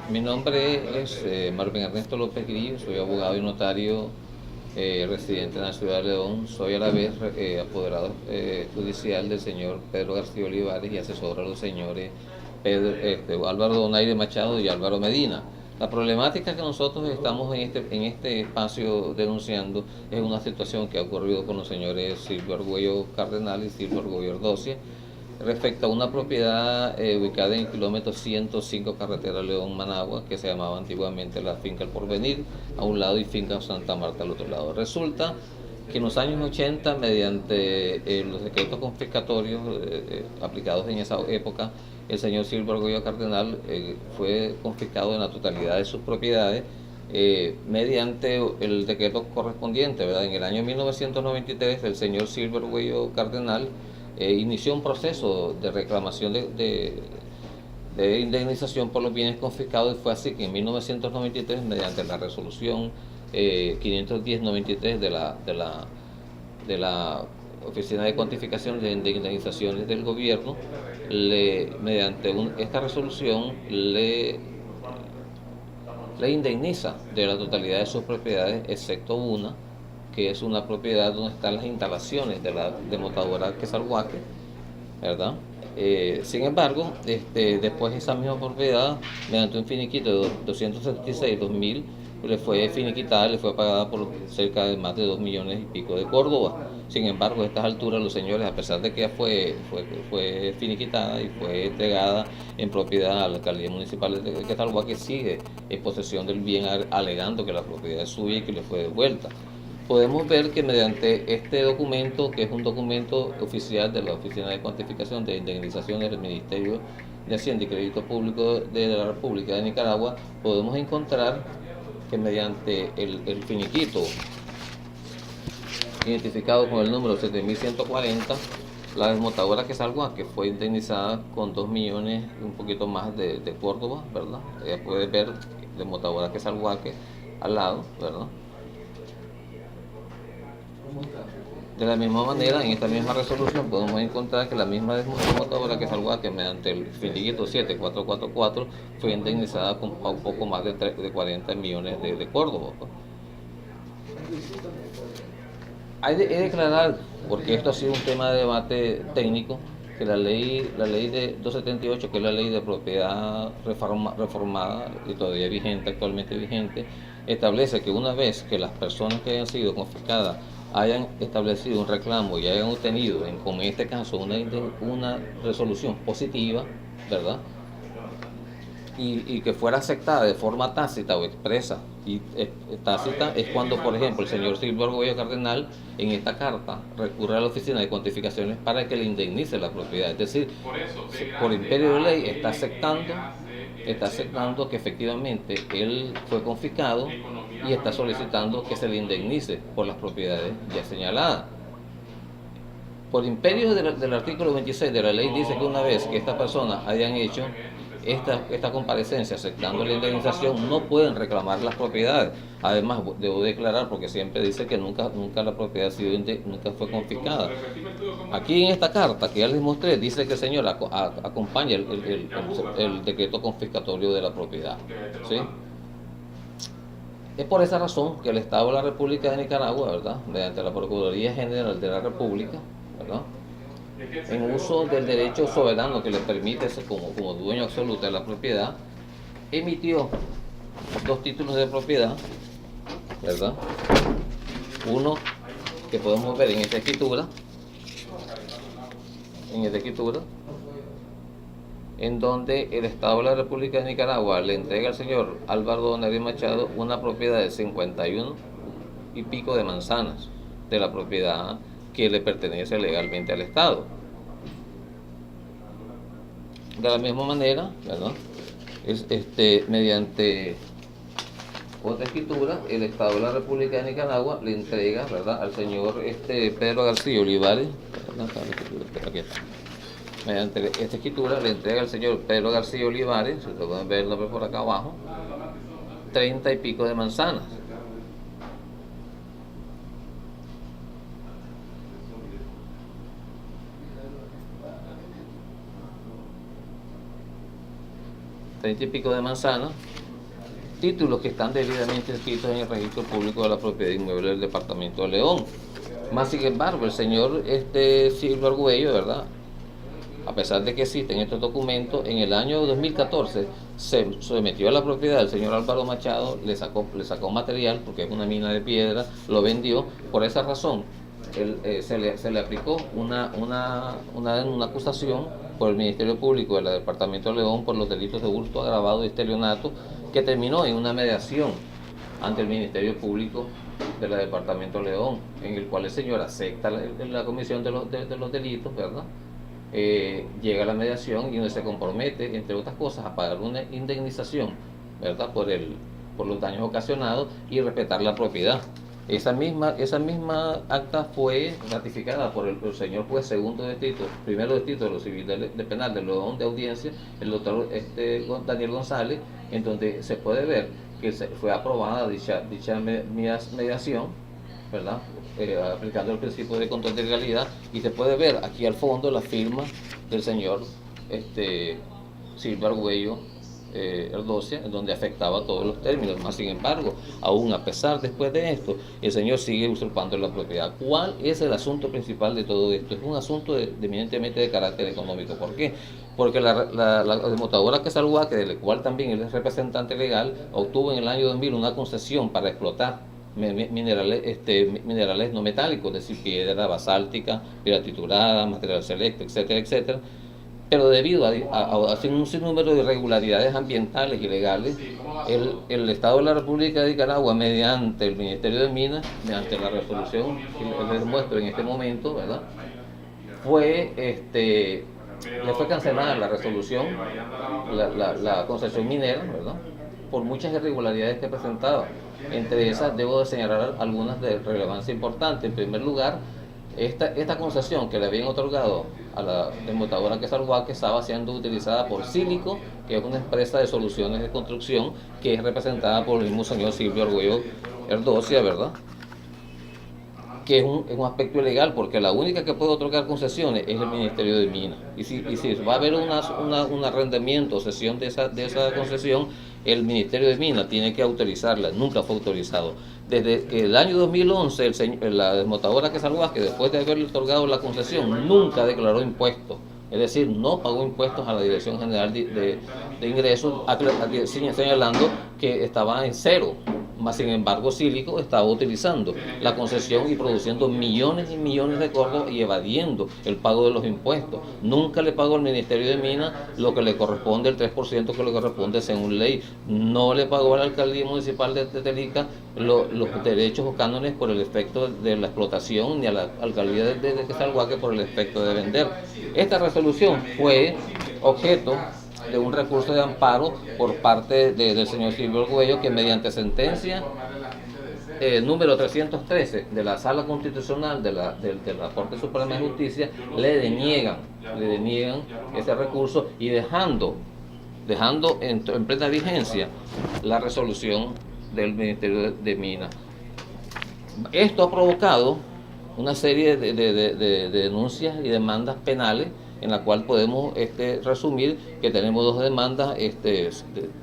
Mi nombre es Marvin Ernesto López Grillo, soy abogado y notario residente en la ciudad de León. Soy a la vez apoderado judicial del señor Pedro García Olivares y asesor a los señores Álvaro Donaire Machado y Álvaro Medina. La problemática que nosotros estamos en este espacio denunciando es una situación que ha ocurrido con los señores Silvio Argüello Cardenal y Silvio Argüello Ordocia respecto a una propiedad ubicada en el kilómetro 105 carretera León-Managua, que se llamaba antiguamente la finca El Porvenir a un lado y finca Santa Marta al otro lado. Resulta que en los años 80, mediante los decretos confiscatorios aplicados en esa época, el señor Silvio Argüello Cardenal fue confiscado en la totalidad de sus propiedades mediante el decreto correspondiente, ¿verdad? En el año 1993, el señor Silvio Argüello Cardenal inició un proceso de reclamación de indemnización por los bienes confiscados, y fue así que en 1993, mediante la resolución 510-93 de la Oficina de Cuantificación de Indemnizaciones del Gobierno, mediante esta resolución le indemniza de la totalidad de sus propiedades, excepto una, que es una propiedad donde están las instalaciones de la demotadora Quesalhuaque, ¿verdad? Sin embargo, después esa misma propiedad, mediante un finiquito de 276.000, le fue finiquitada, le fue pagada por cerca de más de 2 millones y pico de Córdoba. Sin embargo, a estas alturas los señores, a pesar de que ya fue finiquitada y fue entregada en propiedad a la alcaldía municipal de Quesalhuaque, sigue en posesión del bien, alegando que la propiedad es suya y que le fue devuelta. Podemos ver que mediante este documento, que es un documento oficial de la Oficina de Cuantificación de Indemnizaciones del Ministerio de Hacienda y Crédito Público de la República de Nicaragua, podemos encontrar que mediante el finiquito identificado con el número 7140, la desmotadora Quesalhuaque, que fue indemnizada con 2 millones, un poquito más de Córdoba, ¿verdad? Ya puede ver desmotadora Quesalhuaque al lado, ¿verdad? De la misma manera, en esta misma resolución podemos encontrar que la misma desmotadora Quesalhuaque, mediante el finiquito 7444, fue indemnizada con un poco más de 40 millones de Córdoba. Hay de declarar, porque esto ha sido un tema de debate técnico, que la ley de 278, que es la ley de propiedad reformada y todavía vigente, actualmente vigente, establece que una vez que las personas que hayan sido confiscadas hayan establecido un reclamo y hayan obtenido, como en este caso, una resolución positiva, ¿verdad? Y que fuera aceptada de forma tácita o expresa. Y tácita es cuando, por ejemplo, el señor Silvio Argüello Cardenal en esta carta recurre a la Oficina de Cuantificaciones para que le indemnice la propiedad. Es decir, por imperio de ley está aceptando que efectivamente él fue confiscado y está solicitando que se le indemnice por las propiedades ya señaladas. Por imperio del artículo 26 de la ley dice que una vez que estas personas hayan hecho esta comparecencia aceptando la indemnización, no pueden reclamar las propiedades. Además, debo declarar, porque siempre dice que nunca la propiedad nunca fue confiscada. Aquí en esta carta que ya les mostré, dice que el señor acompaña el decreto confiscatorio de la propiedad, ¿sí? Es por esa razón que el Estado de la República de Nicaragua, ¿verdad?, mediante la Procuraduría General de la República, ¿verdad?, en uso del derecho soberano que le permite ser como dueño absoluto de la propiedad, emitió 2 títulos de propiedad, ¿verdad? Uno que podemos ver en esta escritura, en donde el Estado de la República de Nicaragua le entrega al señor Álvaro Donaire Machado una propiedad de 51 y pico de manzanas de la propiedad que le pertenece legalmente al Estado. De la misma manera, ¿verdad?, mediante otra escritura, el Estado de la República de Nicaragua le entrega, ¿verdad?, al señor Pedro García Olivares, aquí está. Mediante esta escritura le entrega al señor Pedro García Olivares, si pueden ver el nombre por acá abajo, 30 y pico de manzanas. 30 y pico de manzanas, títulos que están debidamente inscritos en el registro público de la propiedad inmueble del departamento de León. Más sin embargo, el señor Silvio Argüello, ¿verdad?, a pesar de que existen estos documentos, en el año 2014 se sometió a la propiedad del señor Álvaro Machado, le sacó material, porque es una mina de piedra, lo vendió. Por esa razón, se le aplicó una acusación por el Ministerio Público del Departamento de León por los delitos de hurto agravado y estelionato, que terminó en una mediación ante el Ministerio Público del Departamento de León, en el cual el señor acepta la comisión de los delitos, ¿verdad? Llega a la mediación y donde se compromete, entre otras cosas, a pagar una indemnización, ¿verdad?, por los daños ocasionados y respetar la propiedad. Esa misma acta fue ratificada por el señor juez segundo distrito, primero distrito de lo civil de penal de León de audiencia, el doctor Daniel González, en donde se puede ver que fue aprobada dicha mediación, ¿verdad?, aplicando el principio de control de legalidad, y se puede ver aquí al fondo la firma del señor Silvio Argüello Erdocia, en donde afectaba todos los términos. Más sin embargo, aún a pesar después de esto, el señor sigue usurpando la propiedad. ¿Cuál es el asunto principal de todo esto? Es un asunto eminentemente de carácter económico. ¿Por qué? Porque la desmotadora Quesalhuaque, de la cual también él es representante legal, obtuvo en el año 2000 una concesión para explotar minerales no metálicos, es decir, piedra basáltica, piedra triturada, material selecto, etcétera, etcétera. Pero debido a un sinnúmero de irregularidades ambientales y legales, el Estado de la República de Nicaragua, mediante el Ministerio de Minas, mediante la resolución que les muestro en este momento, ¿verdad?, le fue cancelada la resolución, la concesión minera, ¿verdad?, por muchas irregularidades que presentaba. Entre esas debo de señalar algunas de relevancia importante. En primer lugar, esta concesión que le habían otorgado a la desmotadora Quesalhuaque estaba siendo utilizada por Sílico, que es una empresa de soluciones de construcción que es representada por el mismo señor Silvio Argüello Erdocia, ¿verdad?, que es un aspecto ilegal, porque la única que puede otorgar concesiones es el Ministerio de Minas. Y si va a haber un arrendamiento o cesión de esa concesión, el Ministerio de Minas tiene que autorizarla. Nunca fue autorizado. Desde el año 2011, la desmotadora Quesalhuaque, después de haberle otorgado la concesión, nunca declaró impuestos. Es decir, no pagó impuestos a la Dirección General de Ingresos, señalando que estaba en cero. Más sin embargo, Sílico estaba utilizando la concesión y produciendo millones y millones de córdobas y evadiendo el pago de los impuestos. Nunca le pagó al Ministerio de Minas lo que le corresponde, el 3% que le corresponde según ley. No le pagó a la Alcaldía Municipal de Telica los derechos o cánones por el efecto de la explotación, ni a la Alcaldía de Quesalhuaque por el efecto de vender. Esta resolución fue objeto de un recurso de amparo por parte del señor Silvio Argüello, que mediante sentencia número 313 de la Sala Constitucional de la Corte Suprema de Justicia le deniegan ese recurso, y dejando en plena vigencia la resolución del Ministerio de Minas. Esto ha provocado una serie de denuncias y demandas penales, en la cual podemos resumir que tenemos dos demandas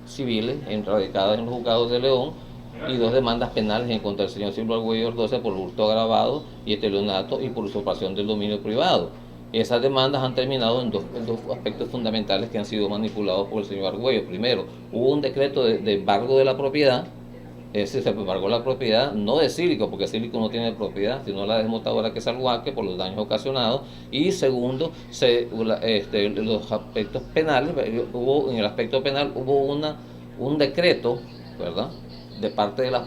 civiles radicadas en los juzgados de León y dos demandas penales en contra del señor Silvio Argüello Erdocia por hurto agravado y estelionato y por usurpación del dominio privado. Esas demandas han terminado en dos aspectos fundamentales que han sido manipulados por el señor Argüello. Primero, hubo un decreto de embargo de la propiedad. Se embargó la propiedad, no de Sílico, porque Sílico no tiene propiedad, sino la desmotadora Quesalhuaque por los daños ocasionados. Y segundo, los aspectos penales, en el aspecto penal hubo un decreto, ¿verdad?, de parte de la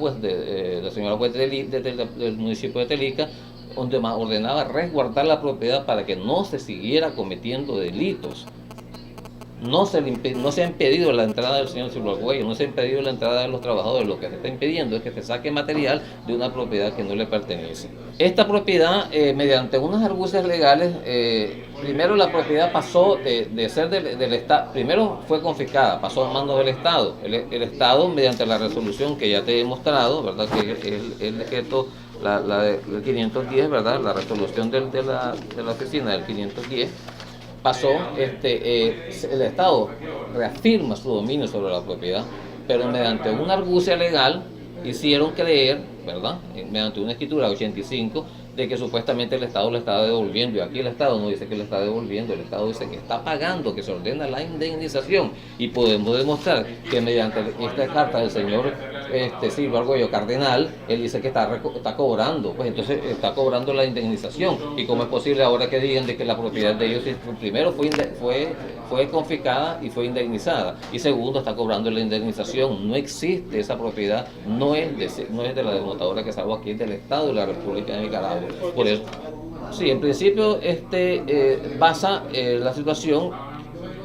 señora juez del municipio de Telica, donde ordenaba resguardar la propiedad para que no se siguiera cometiendo delitos. No se ha impedido la entrada del señor Silvio Argüello, no se ha impedido la entrada de los trabajadores. Lo que se está impidiendo es que se saque material de una propiedad que no le pertenece. Esta propiedad, mediante unas argucias legales, primero la propiedad pasó de ser del Estado, primero fue confiscada, pasó a manos del Estado. El Estado, mediante la resolución que ya te he mostrado, ¿verdad?, que el decreto, del 510, ¿verdad?, la resolución de la oficina del 510, pasó, el Estado reafirma su dominio sobre la propiedad, pero mediante una argucia legal hicieron creer, ¿verdad?, mediante una escritura de 85, de que supuestamente el Estado le estaba devolviendo, y aquí el Estado no dice que le está devolviendo, el Estado dice que está pagando, que se ordena la indemnización, y podemos demostrar que mediante esta carta del señor Silva Argüello Cardenal, él dice que está cobrando, pues entonces está cobrando la indemnización. ¿Y cómo es posible ahora que digan de que la propiedad de ellos primero fue confiscada y fue indemnizada, y segundo está cobrando la indemnización? No existe esa propiedad, no es de la denotadora que salvo aquí, es del Estado de la República de Nicaragua. Por eso, sí, en principio basa la situación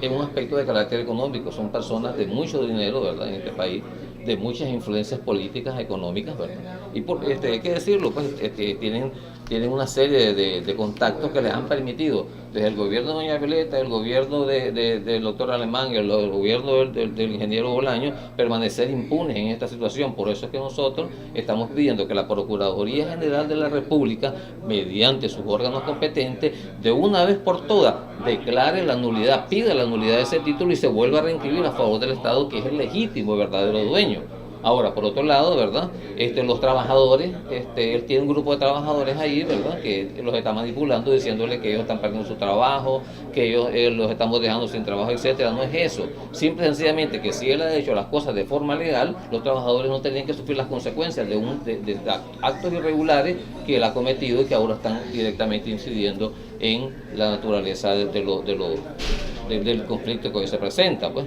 en un aspecto de carácter económico. Son personas de mucho dinero, ¿verdad?, en este país, de muchas influencias políticas, económicas, ¿verdad? Y hay que decirlo, pues tienen una serie de contactos que les han permitido, desde el gobierno de doña Violeta, el gobierno del doctor Alemán y el gobierno del ingeniero Bolaño, permanecer impunes en esta situación. Por eso es que nosotros estamos pidiendo que la Procuraduría General de la República, mediante sus órganos competentes, de una vez por todas declare la nulidad, pida la nulidad de ese título y se vuelva a reinscribir a favor del Estado, que es el legítimo y verdadero dueño. Ahora, por otro lado, ¿verdad?, los trabajadores, él tiene un grupo de trabajadores ahí, ¿verdad?, que los está manipulando, diciéndole que ellos están perdiendo su trabajo, que ellos los estamos dejando sin trabajo, etcétera. No es eso. Simple y sencillamente que si él ha hecho las cosas de forma legal, los trabajadores no tenían que sufrir las consecuencias de actos irregulares que él ha cometido y que ahora están directamente incidiendo en la naturaleza del conflicto que hoy se presenta, pues.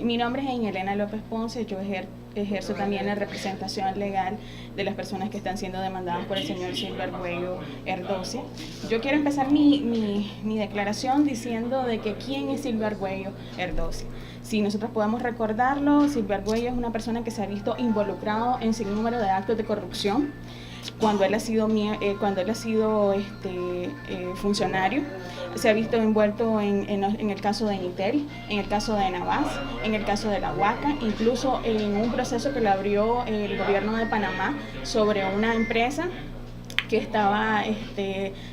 Mi nombre es Elena López Ponce, yo ejerzo también la representación legal de las personas que están siendo demandadas por el señor Silva Argüello Erdoce. Yo quiero empezar mi declaración diciendo de que quién es Silva Argüello Erdoce. Si nosotros podemos recordarlo, Silva Argüello es una persona que se ha visto involucrado en sinnúmero de actos de corrupción cuando él ha sido funcionario. Se ha visto envuelto en el caso de Nitel, en el caso de Navas, en el caso de la Huaca, incluso en un proceso que le abrió el gobierno de Panamá sobre una empresa que estaba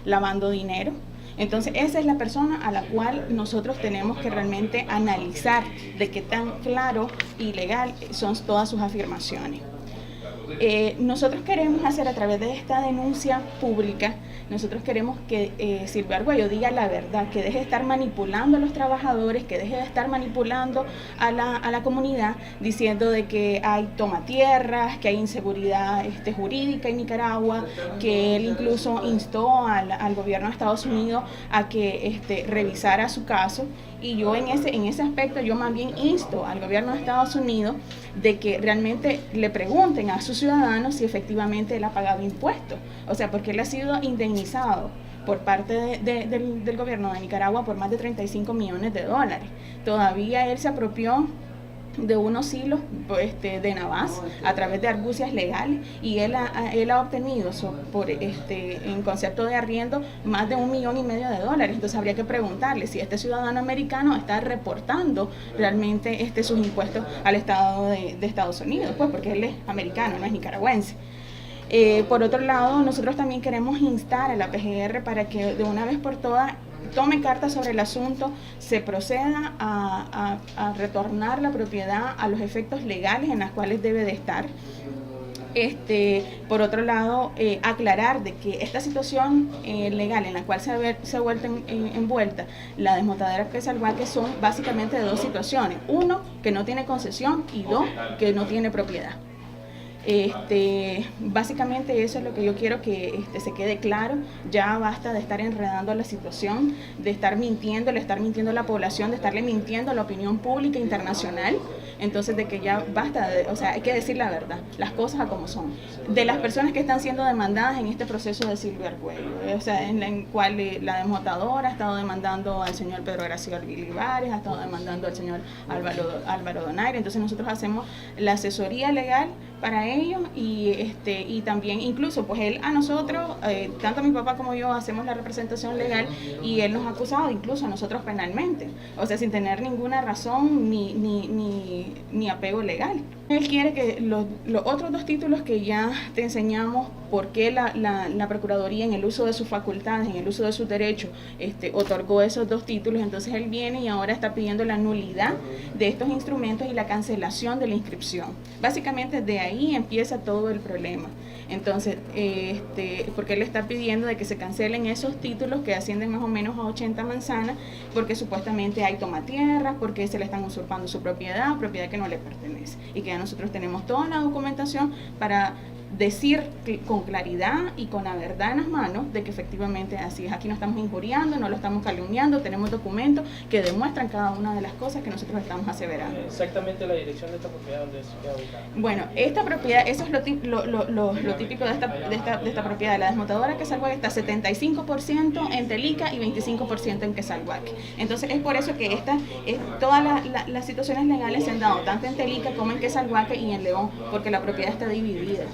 lavando dinero. Entonces esa es la persona a la cual nosotros tenemos que realmente analizar de qué tan claro y legal son todas sus afirmaciones. Nosotros queremos hacer, a través de esta denuncia pública, nosotros queremos que Silva Argüello diga la verdad, que deje de estar manipulando a los trabajadores, que deje de estar manipulando a la comunidad, diciendo de que hay tomatierras, que hay inseguridad jurídica en Nicaragua, que él incluso instó al gobierno de Estados Unidos a que revisara su caso. Y yo en ese aspecto, yo más bien insto al gobierno de Estados Unidos de que realmente le pregunten a sus ciudadanos si efectivamente él ha pagado impuestos. O sea, porque él ha sido indemnizado por parte del gobierno de Nicaragua por más de 35 millones de dólares. Todavía él se apropió de unos hilos de Navas a través de argucias legales, y él ha obtenido en concepto de arriendo más de $1,5 millones de dólares. Entonces habría que preguntarle si este ciudadano americano está reportando realmente sus impuestos al Estado de Estados Unidos, pues porque él es americano, no es nicaragüense. Por otro lado, nosotros también queremos instar a la PGR para que de una vez por todas tome cartas sobre el asunto, se proceda a retornar la propiedad a los efectos legales en los cuales debe de estar. Por otro lado, aclarar de que esta situación legal en la cual se ha vuelto envuelta la desmotadera Quesalhuaque son básicamente de dos situaciones: uno, que no tiene concesión, y dos, que no tiene propiedad. Básicamente eso es lo que yo quiero que se quede claro. Ya basta de estar enredando la situación, de estar mintiendo a la población, de estarle mintiendo a la opinión pública internacional. Entonces, de que ya basta, hay que decir la verdad, las cosas a como son. De las personas que están siendo demandadas en este proceso de Silva Argüello, en el cual la desmotadora ha estado demandando al señor Pedro Graciela Olivares, ha estado demandando al señor Álvaro Donaire. Entonces nosotros hacemos la asesoría legal para ellos, y también incluso pues él a nosotros, tanto mi papá como yo, hacemos la representación legal, y él nos ha acusado incluso a nosotros penalmente, sin tener ninguna razón ni apego legal. Él quiere que los otros dos títulos que ya te enseñamos, por qué la Procuraduría en el uso de sus facultades, en el uso de sus derechos, otorgó esos dos títulos. Entonces él viene y ahora está pidiendo la nulidad de estos instrumentos y la cancelación de la inscripción. Básicamente de ahí empieza todo el problema. Entonces, porque él está pidiendo de que se cancelen esos títulos que ascienden más o menos a 80 manzanas, porque supuestamente hay tomatierras, porque se le están usurpando su propiedad que no le pertenece, y que ya nosotros tenemos toda la documentación para decir con claridad y con la verdad en las manos de que efectivamente así es. Aquí no estamos injuriando, no lo estamos calumniando, tenemos documentos que demuestran cada una de las cosas que nosotros estamos aseverando. Exactamente la dirección de esta propiedad donde se queda ubicada. Bueno, esta propiedad, eso es lo típico de esta propiedad. La desmontadora Quesalhuaque está 75% en Telica y 25% en Quesalhuaque. Entonces es por eso que todas las situaciones legales se han dado tanto en Telica como en Quesalhuaque y en León, porque la propiedad está dividida.